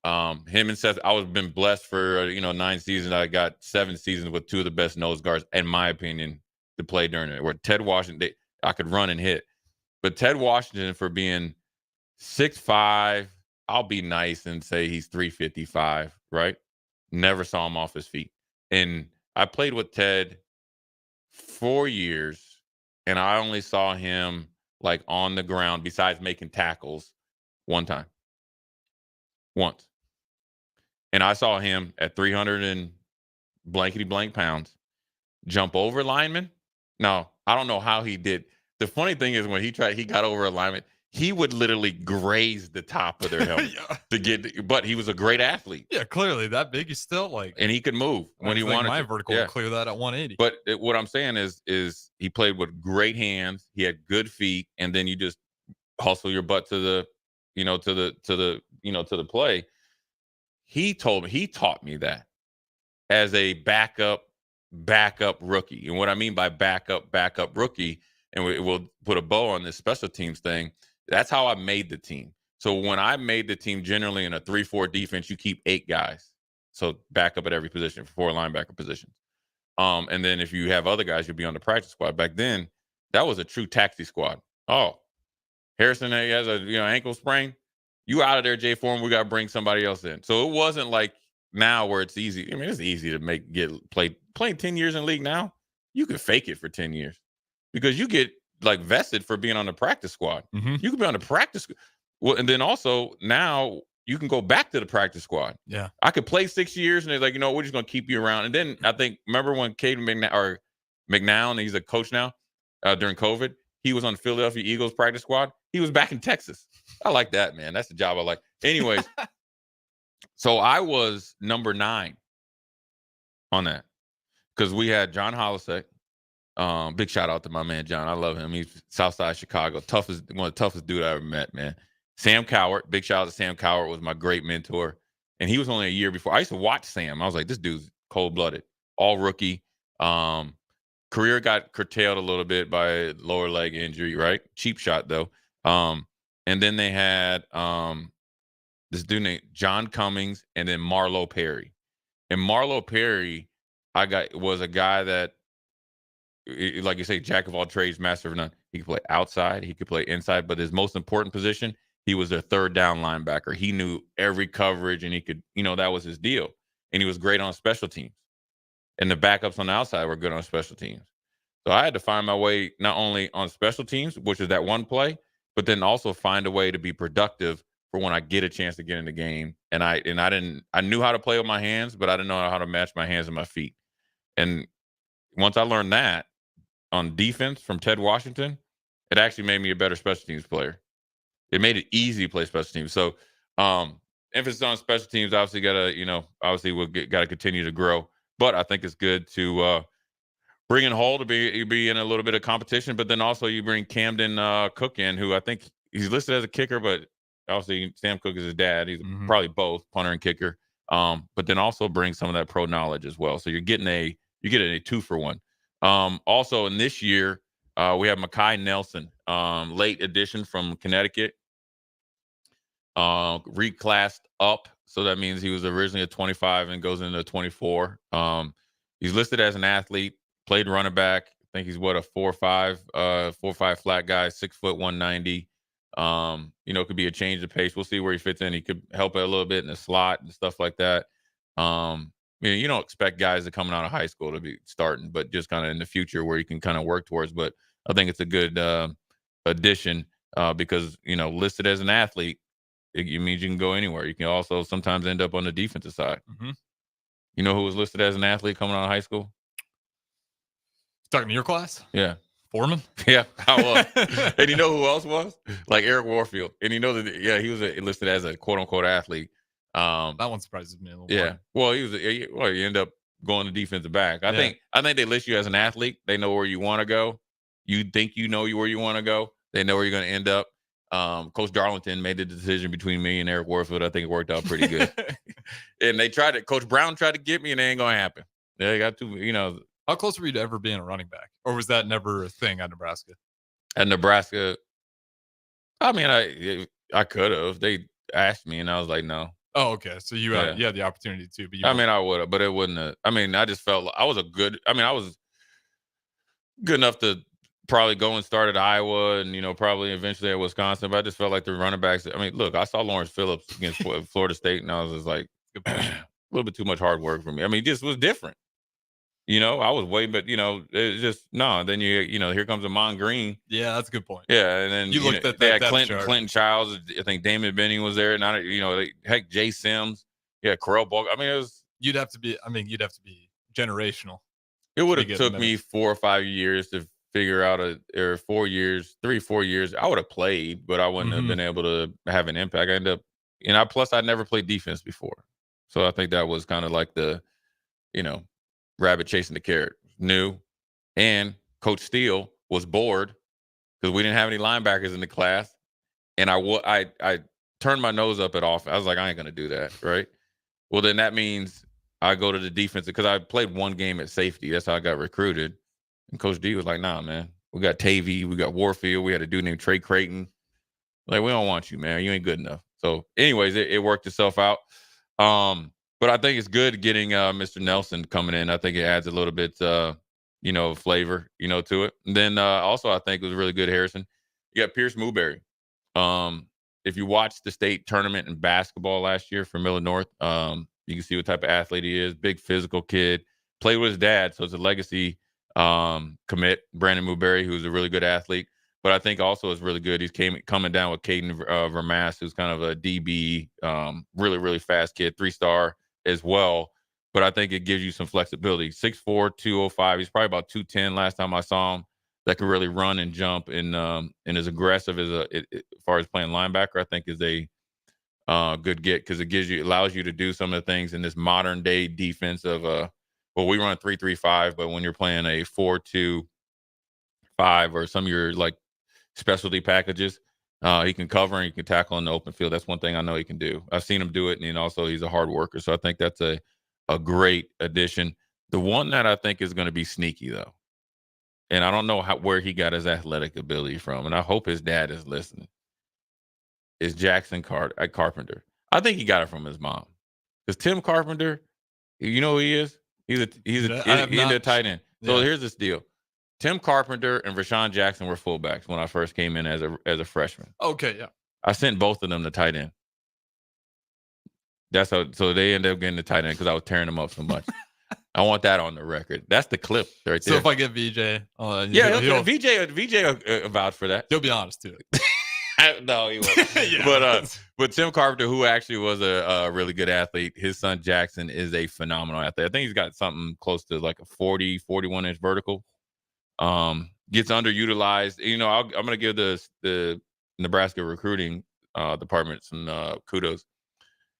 K: Him and Seth, I was been blessed for 9 seasons. I got 7 seasons with 2 of the best nose guards, in my opinion, to play during it. Where Ted Washington, I could run and hit, but Ted Washington, for being 6'5", I'll be nice and say he's 355, right? Never saw him off his feet, and I played with Ted 4 years, and I only saw him like on the ground, besides making tackles, one time. Once. And I saw him at 300 and blankety blank pounds jump over linemen. No, I don't know how he did. The funny thing is, when he got over alignment, he would literally graze the top of their helmet to get, but he was a great athlete.
L: Yeah, clearly that big is still like,
K: and he could move when he wanted
L: my
K: to.
L: vertical would clear that at 180.
K: But what I'm saying is he played with great hands. He had good feet, and then you just hustle your butt to the play. He taught me that as a backup rookie. And what I mean by backup rookie, and we'll put a bow on this special teams thing, that's how I made the team. So when I made the team, generally in a 3-4 defense, you keep 8 guys. So backup at every position, 4 linebacker positions. And then if you have other guys, you'll be on the practice squad. Back then, that was a true taxi squad. Oh, Harrison has a ankle sprain. You out of there, Jay Foreman. We got to bring somebody else in. So it wasn't like now where it's easy. I mean, it's easy to playing 10 years in the league now. You could fake it for 10 years because you get like vested for being on the practice squad.
L: Mm-hmm.
K: You could be on the practice. Well, and then also now you can go back to the practice squad.
L: Yeah.
K: I could play 6 years, and they're like, we're just going to keep you around. And then I think, remember when Caden McNown, he's a coach now, during COVID, he was on the Philadelphia Eagles practice squad. He was back in Texas. I like that, man. That's the job I like. Anyways, so I was number 9 on that because we had John Holisek. Big shout out to my man John. I love him. He's Southside Chicago. One of the toughest dude I ever met, man. Sam Cowart. Big shout out to Sam Cowart, was my great mentor. And he was only a year before. I used to watch Sam. I was like, this dude's cold-blooded. All rookie. Career got curtailed a little bit by lower leg injury, right? Cheap shot though. And then they had this dude named John Cummings and then Marlo Perry. And Marlo Perry, was a guy that, like you say, jack of all trades, master of none. He could play outside, he could play inside, but his most important position, he was their third down linebacker. He knew every coverage, and he could, that was his deal. And he was great on special teams. And the backups on the outside were good on special teams. So I had to find my way not only on special teams, which is that one play, but then also find a way to be productive for when I get a chance to get in the game. And I knew how to play with my hands, but I didn't know how to match my hands and my feet. And once I learned that on defense from Ted Washington, it actually made me a better special teams player. It made it easy to play special teams. So emphasis on special teams, obviously we'll got to continue to grow. But I think it's good to bring in Hull to be in a little bit of competition. But then also you bring Camden Cook in, who I think he's listed as a kicker, but obviously Sam Cook is his dad. He's probably both punter and kicker. But then also bring some of that pro knowledge as well. So you're getting a 2-for-1. Also in this year, we have Mekhi Nelson, late addition from Connecticut, reclassed up. So that means he was originally a 25 and goes into a 24. He's listed as an athlete, played running back. I think he's a 4.5 flat guy, 6 foot 190. Could be a change of pace. We'll see where he fits in. He could help it a little bit in the slot and stuff like that. You don't expect guys that coming out of high school to be starting, but just kind of in the future where you can kind of work towards. But I think it's a good addition because, listed as an athlete, it means you can go anywhere. You can also sometimes end up on the defensive side.
L: Mm-hmm.
K: You know who was listed as an athlete coming out of high school?
L: Talking to your class?
K: Yeah.
L: Foreman?
K: Yeah, I was. And you know who else was? Like Eric Warfield. And he was listed as a quote-unquote athlete.
L: That one surprises me a little.
K: Yeah. Well, you end up going to defensive back. I think they list you as an athlete. They know where you want to go. You think you know where you want to go. They know where you're going to end up. Coach Darlington made the decision between me and Eric Warfield. I think it worked out pretty good. And Coach Brown tried to get me, and it ain't going to happen. They got to,
L: How close were you to ever being a running back? Or was that never a thing at Nebraska?
K: At Nebraska, I mean, I could have. They asked me, and I was like, no.
L: Oh, okay. So you had the opportunity to, but
K: I would have, but it wouldn't have. I mean, I just felt like I was good enough to probably go and start at Iowa and, probably eventually at Wisconsin, but I just felt like the running backs. I mean, look, I saw Lawrence Phillips against Florida State, and I was just like, a little bit too much hard work for me. I mean, it just was different. I was way, but it's just no. Then here comes Amon Green.
L: Yeah, that's a good point.
K: Yeah, and then
L: you looked at
K: they
L: that
K: had
L: Clinton
K: Childs. I think Damon Benning was there, and heck, Jay Sims. Yeah, Corell Bulk. I mean, it was.
L: You'd have to be generational.
K: It would have took me 4 or 5 years to figure out 3-4 years. I would have played, but I wouldn't have been able to have an impact. I ended up, plus I'd never played defense before, so I think that was kind of like the, rabbit chasing the carrot. New, and Coach Steele was bored because we didn't have any linebackers in the class, and I turned my nose up at offense. I was like, I ain't gonna do that, right? Well, then that means I go to the defense because I played one game at safety. That's how I got recruited. And Coach D was like, nah, man, we got Tavy, we got Warfield, we had a dude named Trey Creighton. Like, we don't want you, man. You ain't good enough. So, anyways, it worked itself out. But I think it's good getting Mr. Nelson coming in. I think it adds a little bit, flavor, to it. And then also I think it was really good, Harrison. You got Pierce Mooberry. If you watched the state tournament in basketball last year for Miller North, you can see what type of athlete he is. Big physical kid. Played with his dad, so it's a legacy commit, Brandon Mooberry, who's a really good athlete. but I think also is really good. He's coming down with Caden Vermass, who's kind of a DB, really, really fast kid, 3-star as well. But I think it gives you some flexibility. 6'4", 205. He's probably about 210 last time I saw him. That can really run and jump and as aggressive as as far as playing linebacker, I think is a good get because it allows you to do some of the things in this modern day defense of we run a 3-3-5, but when you're playing a 4-2-5 or some of your like specialty packages, he can cover and he can tackle in the open field. That's one thing I know he can do. I've seen him do it, and also he's a hard worker. So I think that's a great addition. The one that I think is going to be sneaky though, and I don't know where he got his athletic ability from, and I hope his dad is listening, is Jackson Carpenter. I think he got it from his mom. Because Tim Carpenter, you know who he is? He's a tight end. So here's this deal. Tim Carpenter and Rashawn Jackson were fullbacks when I first came in as a freshman.
L: Okay, yeah.
K: I sent both of them to tight end. That's how. So they ended up getting the tight end because I was tearing them up so much. I want that on the record. That's the clip right there.
L: So if I get VJ,
K: VJ will vouch for that.
L: He'll be honest too.
K: No, he won't. But Tim Carpenter, who actually was a really good athlete, his son Jackson is a phenomenal athlete. I think he's got something close to like a 40, 41-inch vertical. Gets underutilized. I'm going to give the Nebraska recruiting department some kudos.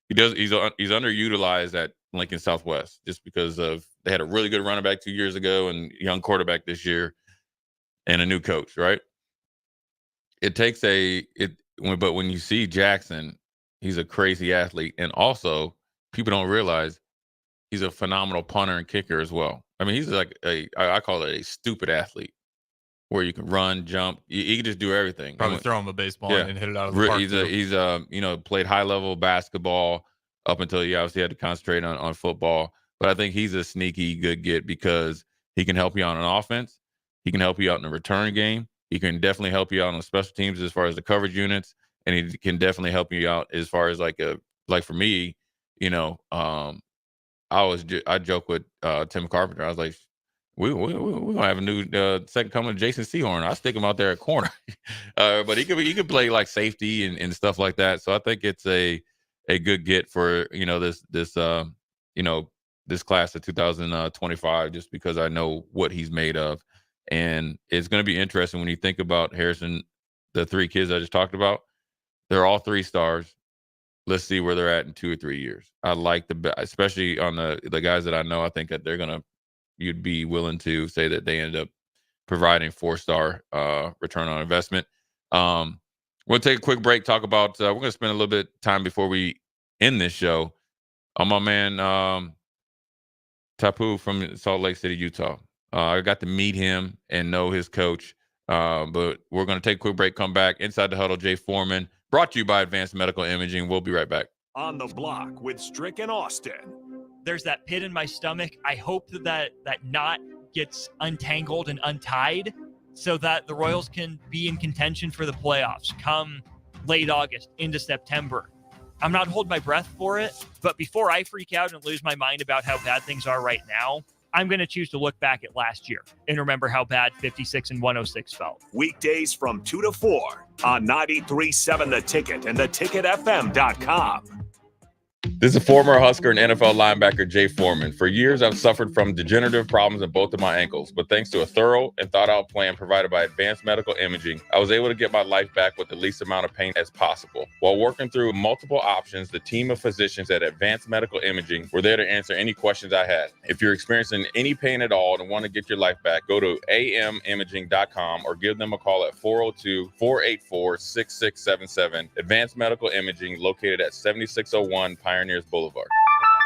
K: He's underutilized at Lincoln Southwest just because they had a really good running back 2 years ago and young quarterback this year and a new coach, right? It takes but when you see Jackson, he's a crazy athlete. And also, people don't realize he's a phenomenal punter and kicker as well. I mean, he's like I call it a stupid athlete where you can run, jump. He can just do everything.
L: Probably throw him a baseball and hit it out of the park.
K: He's played high level basketball up until he obviously had to concentrate on football. But I think he's a sneaky good get because he can help you on an offense. He can help you out in the return game. He can definitely help you out on special teams as far as the coverage units, and he can definitely help you out as far as like for me, I joke with Tim Carpenter. I was like, we're gonna have a new second coming of Jason Sehorn. I'll stick him out there at corner, but he could play like safety and stuff like that. So I think it's a good get for this class of 2025, just because I know what he's made of. And it's going to be interesting when you think about Harrison, the three kids I just talked about. They're all 3-stars. Let's see where they're at in 2 or 3 years. I like especially on the guys that I know. I think that you'd be willing to say that they ended up providing 4-star return on investment. We'll take a quick break. Talk about we're going to spend a little bit of time before we end this show on my man Tapu from Salt Lake City, Utah. I got to meet him and know his coach. But we're going to take a quick break, come back. Inside the Huddle, Jay Foreman, brought to you by Advanced Medical Imaging. We'll be right back.
D: On the Block with Strick and Austin.
A: There's that pit in my stomach. I hope that knot gets untangled and untied so that the Royals can be in contention for the playoffs come late August into September. I'm not holding my breath for it, but before I freak out and lose my mind about how bad things are right now, I'm going to choose to look back at last year and remember how bad 56 and 106 felt.
D: Weekdays from 2 to 4 on 93.7 The Ticket and theticketfm.com.
K: This is former Husker and NFL linebacker Jay Foreman. For years, I've suffered from degenerative problems in both of my ankles, but thanks to a thorough and thought-out plan provided by Advanced Medical Imaging, I was able to get my life back with the least amount of pain as possible. While working through multiple options, the team of physicians at Advanced Medical Imaging were there to answer any questions I had. If you're experiencing any pain at all and want to get your life back, go to amimaging.com or give them a call at 402-484-6677. Advanced Medical Imaging, located at 7601 Pioneers Boulevard.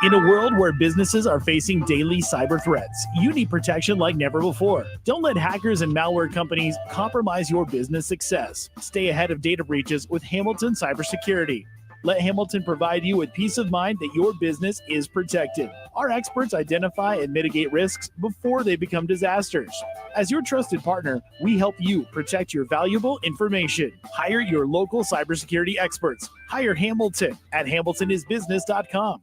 V: In a world where businesses are facing daily cyber threats, you need protection like never before. Don't let hackers and malware companies compromise your business success. Stay ahead of data breaches with Hamilton Cybersecurity. Let Hamilton provide you with peace of mind that your business is protected. Our experts identify and mitigate risks before they become disasters. As your trusted partner, we help you protect your valuable information. Hire your local cybersecurity experts. Hire Hamilton at hamiltonisbusiness.com.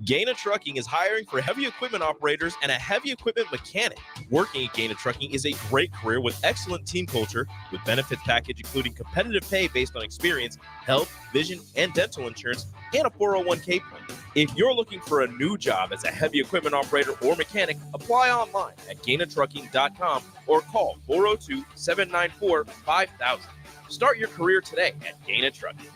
C: Gaina Trucking is hiring for heavy equipment operators and a heavy equipment mechanic. Working at Gaina Trucking is a great career with excellent team culture, with benefits package including competitive pay based on experience, health, vision, and dental insurance, and a 401k plan. If you're looking for a new job as a heavy equipment operator or mechanic, apply online at gainatrucking.com or call 402-794-5000. Start your career today at Gaina Trucking.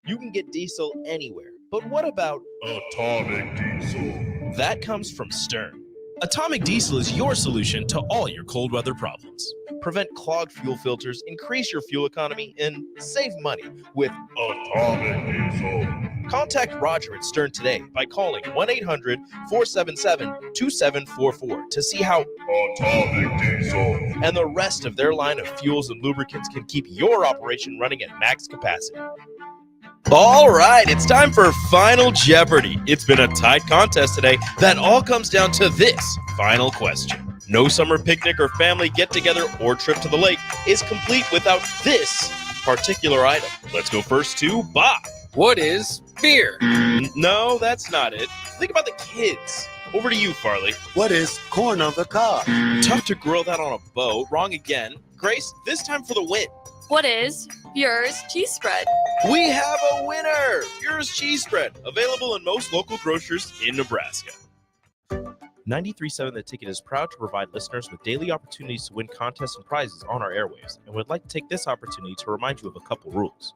C: You can get diesel anywhere, but what about atomic diesel? That comes from Stern. Atomic Diesel is your solution to all your cold weather problems. Prevent clogged fuel filters, increase your fuel economy, and save money with Atomic Diesel. Contact Roger at Stern today by calling 1-800-477-2744 to see how Atomic Diesel and the rest of their line of fuels and lubricants can keep your operation running at max capacity. All right, it's time for Final Jeopardy. It's been a tight contest today that all comes down to this final question. No summer picnic or family get-together or trip to the lake is complete without this particular item. Let's go first to Bob.
B: What is beer?
C: No, that's not it. Think about the kids. Over to you, Farley.
F: What is corn on the cob?
C: Tough to grill that on a bow. Wrong again. Grace, this time for the win.
W: What is Bureau's cheese spread?
C: We have a winner! Bureau's cheese spread, available in most local grocers in Nebraska. 93.7 The Ticket is proud to provide listeners with daily opportunities to win contests and prizes on our airwaves, and would like to take this opportunity to remind you of a couple rules.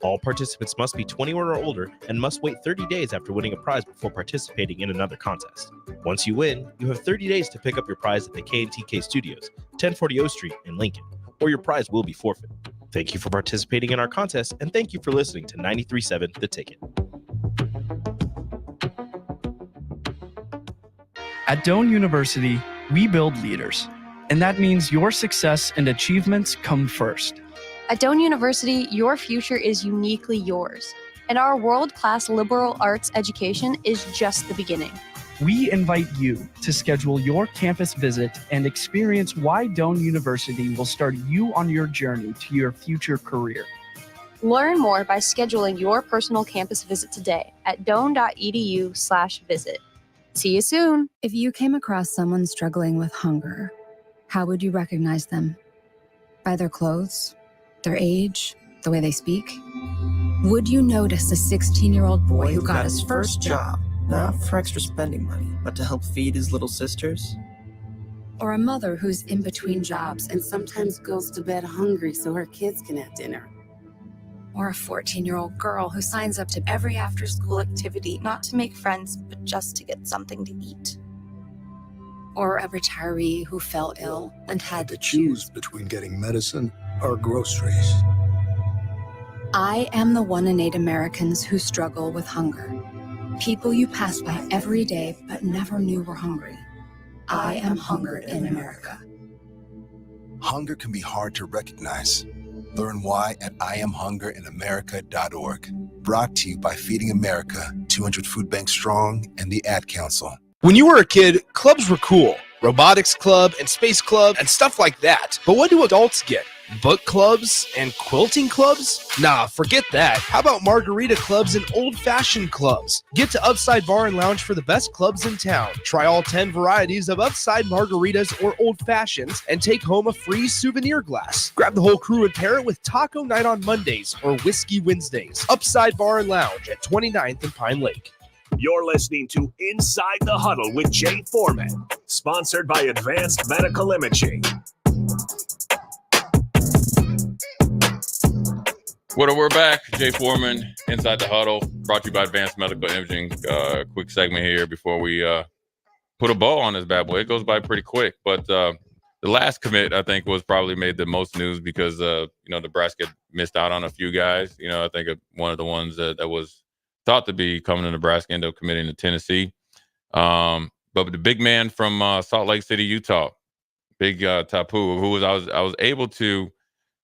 C: All participants must be 21 or older and must wait 30 days after winning a prize before participating in another contest. Once you win, you have 30 days to pick up your prize at the K&TK Studios, 1040 O Street in Lincoln, or your prize will be forfeit. Thank you for participating in our contest, and thank you for listening to 93.7 The Ticket.
X: At Doane University, we build leaders, and that means your success and achievements come first.
W: At Doane University, your future is uniquely yours, and our world-class liberal arts education is just the beginning.
X: We invite you to schedule your campus visit and experience why Doane University will start you on your journey to your future career.
W: Learn more by scheduling your personal campus visit today at doane.edu/visit. See you soon.
Y: If you came across someone struggling with hunger, how would you recognize them? By their clothes, their age, the way they speak? Would you notice a 16-year-old boy who got his first job?
Z: Not for extra spending money, but to help feed his little sisters?
Y: Or a mother who's in between jobs and sometimes goes to bed hungry so her kids can have dinner? Or a 14-year-old girl who signs up to every after-school activity,
W: Not to make friends, but just to get something to eat.
Y: or a retiree who fell ill and had to
F: Choose between getting medicine or groceries.
Y: I am the 1 in 8 Americans who struggle with hunger. People you pass by every day but never knew were hungry. I am hunger in America.
F: Hunger can be hard to recognize. Learn why at IamHungerInAmerica.org. Brought to you by Feeding America, 200 Food Banks Strong, and the Ad Council.
S: When you were a kid, clubs were cool. Robotics club and space club and stuff like that. But what do adults get? Book clubs and quilting clubs? Nah, forget that. How about margarita clubs and old-fashioned clubs? Get to Upside Bar and Lounge for the best clubs in town. Try all 10 varieties of Upside margaritas or old fashions and take home a free souvenir glass. Grab the whole crew and pair it with Taco Night on Mondays or Whiskey Wednesdays. Upside Bar and Lounge at 29th and Pine Lake.
D: You're listening to Inside the Huddle with Jay Foreman, sponsored by Advanced Medical Imaging.
K: Well, we're back. Jay Foreman, Inside the Huddle, brought to you by Advanced Medical Imaging. Quick segment here before we put a bow on this bad boy. It goes by pretty quick, but the last commit, I think, was probably made the most news because, Nebraska missed out on a few guys. I think one of the ones that was thought to be coming to Nebraska ended up committing to Tennessee. But the big man from Salt Lake City, Utah, Big Tapu, who I was able to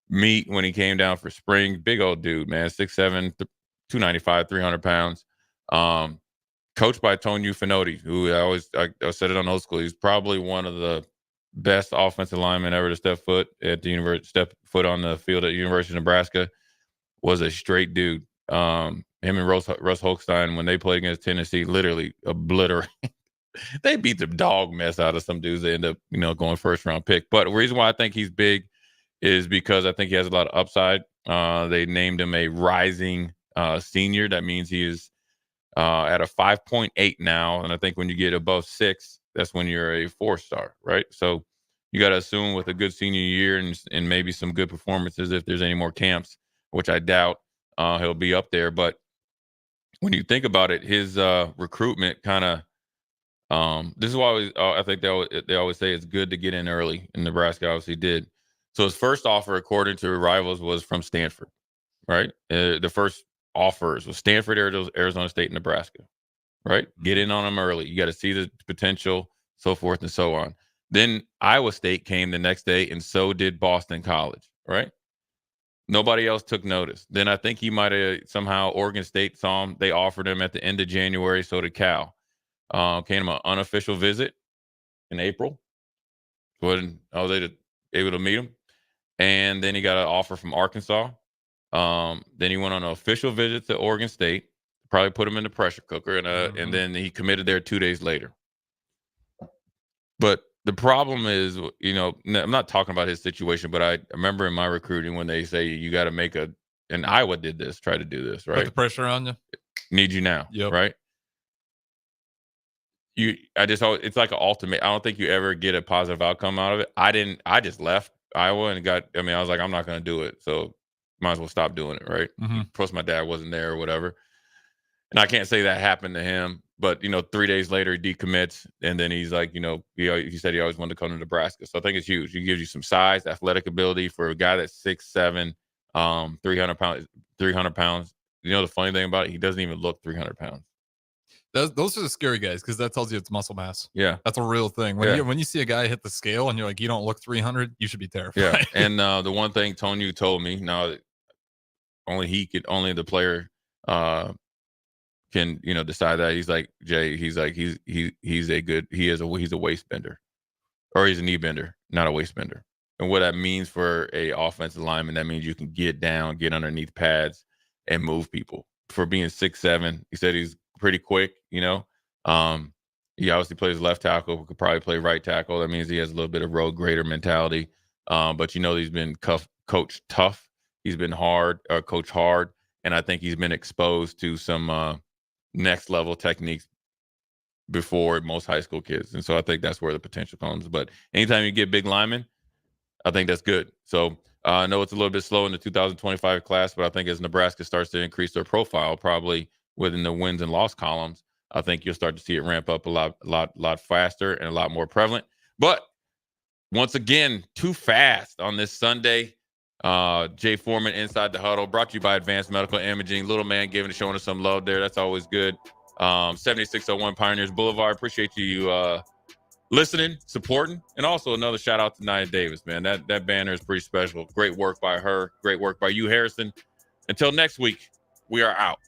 K: meet when he came down for spring. Big old dude, man, 6'7", 295, 300 pounds. Coached by Tony Finotti, who I said it on Old School. He's probably one of the best offensive linemen ever to step foot on the field at the University of Nebraska. Was a straight dude. him and Russ Holstein, when they played against Tennessee, literally obliterate. They beat the dog mess out of some dudes. They end up, going first round pick. But the reason why I think he's big is because I think he has a lot of upside. They named him a rising senior. That means he is at a 5.8 now. And I think when you get above 6, that's when you're a 4-star, right? So you got to assume with a good senior year and maybe some good performances, if there's any more camps, which I doubt, he'll be up there. But when you think about it, his recruitment kind of this is why I think they always say it's good to get in early, and Nebraska obviously did. So his first offer, according to rivals, was from Stanford, right? The first offers was Stanford, Arizona State, and Nebraska, right? Get in on them early. You got to see the potential, so forth and so on. Then Iowa State came the next day, and so did Boston College, right? Nobody else took notice. Then I think he might have somehow Oregon State saw him. They offered him at the end of January, so did Cal. Came an unofficial visit in April. When I was able to meet him. And then he got an offer from Arkansas. Then he went on an official visit to Oregon State. Probably put him in the pressure cooker. And then he committed there 2 days later. But the problem is, I'm not talking about his situation, but I remember in my recruiting when they say you got to make and Iowa did this, try to do this, right?
L: Put the pressure on you.
K: Need you now, right? It's like an ultimate. I don't think you ever get a positive outcome out of it. I just left Iowa and I was like, I'm not going to do it. So might as well stop doing it. Right.
L: Mm-hmm.
K: Plus my dad wasn't there or whatever. And I can't say that happened to him, but 3 days later he decommits. And then he's like, he said he always wanted to come to Nebraska. So I think it's huge. It gives you some size, athletic ability for a guy that's 6'7", 300 pounds. The funny thing about it, he doesn't even look 300 pounds.
L: Those are the scary guys because that tells you it's muscle mass.
K: Yeah,
L: that's a real thing. When you see a guy hit the scale and you're like, you don't look 300, you should be terrified.
K: Yeah, and the one thing Tony told me, now only the player can decide that. He's like, Jay, he's a waist bender, or he's a knee bender, not a waist bender. And what that means for a offensive lineman, that means you can get down, get underneath pads, and move people. For being 6'7", he said he's pretty quick, he obviously plays left tackle, could probably play right tackle. That means he has a little bit of road grader mentality. But he's been coached tough. He's been coached hard. And I think he's been exposed to some next level techniques before most high school kids. And so I think that's where the potential comes. But anytime you get big linemen, I think that's good. So I know it's a little bit slow in the 2025 class, but I think as Nebraska starts to increase their profile, probably within the wins and loss columns, I think you'll start to see it ramp up a lot faster and a lot more prevalent. But once again, too fast on this Sunday. Jay Foreman inside the huddle, brought to you by Advanced Medical Imaging. Little man showing us some love there. That's always good. 7601 Pioneers Boulevard. Appreciate you listening, supporting, and also another shout out to Nia Davis, man. That banner is pretty special. Great work by her. Great work by you, Harrison. Until next week, we are out.